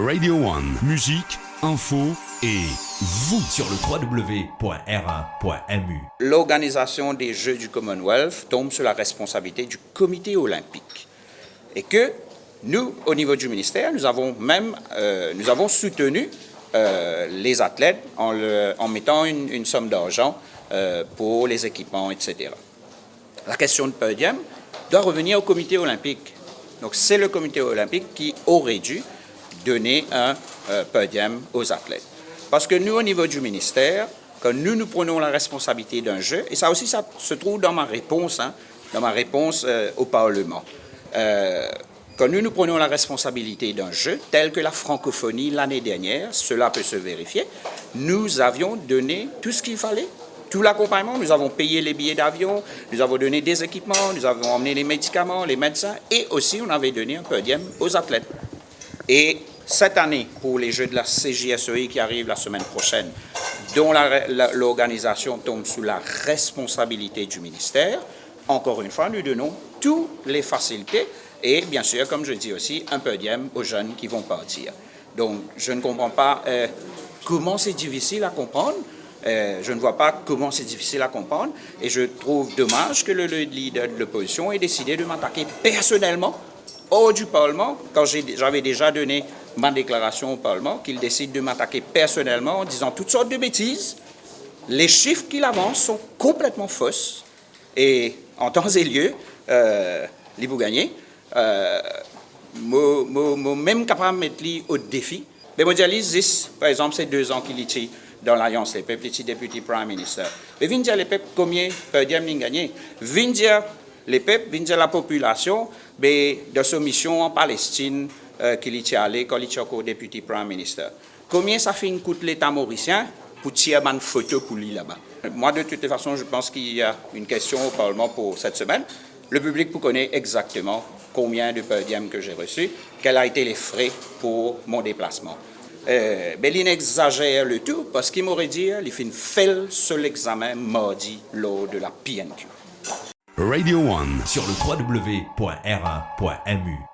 Radio One, musique, info et vous sur le www.r1.mu. L'organisation des Jeux du Commonwealth tombe sur la responsabilité du comité olympique. Et que nous, au niveau du ministère, nous avons soutenu les athlètes en mettant une somme d'argent pour les équipements, etc. La question de podium doit revenir au comité olympique. Donc c'est le comité olympique qui aurait dû donner un podium aux athlètes. Parce que nous, au niveau du ministère, quand nous prenons la responsabilité d'un jeu, et ça aussi, ça se trouve dans ma réponse, au Parlement. Quand nous prenons la responsabilité d'un jeu, tel que la francophonie l'année dernière, cela peut se vérifier, nous avions donné tout ce qu'il fallait, tout l'accompagnement, nous avons payé les billets d'avion, nous avons donné des équipements, nous avons emmené les médicaments, les médecins, et aussi on avait donné un podium aux athlètes. Et cette année, pour les Jeux de la CJSEI qui arrivent la semaine prochaine, dont l'organisation tombe sous la responsabilité du ministère, encore une fois, nous donnons toutes les facilités et bien sûr, comme je dis aussi, un podium aux jeunes qui vont partir. Donc, je ne comprends pas comment c'est difficile à comprendre. Je ne vois pas comment c'est difficile à comprendre et je trouve dommage que le leader de l'opposition ait décidé de m'attaquer personnellement hors du Parlement, quand j'avais déjà donné ma déclaration au Parlement, qu'il décide de m'attaquer personnellement en disant toutes sortes de bêtises. Les chiffres qu'il avance sont complètement fausses et en temps et lieu, les vous gagnez, même capable de mettre au défi. Les mondialistes, par exemple, c'est 2 ans qu'il est dans l'Alliance, les peuples, les députés Prime Minister. Mais viens dire les peuples combien podium ils gagnent. Viens dire les peuples, viens dire la population, de sa mission en Palestine qu'il est allé quand il est encore député Prime Minister. Combien ça fait une coûte l'État mauricien pour tirer une photo pour lui là-bas? Moi, de toute façon, je pense qu'il y a une question au Parlement pour cette semaine. Le public vous connaît exactement combien de podiums que j'ai reçus, quels ont été les frais pour mon déplacement. Mais il exagère le tout parce qu'il m'aurait dit qu'il fait une fail sur l'examen mardi lors de la PNQ. Radio One Sur le www.r1.mu.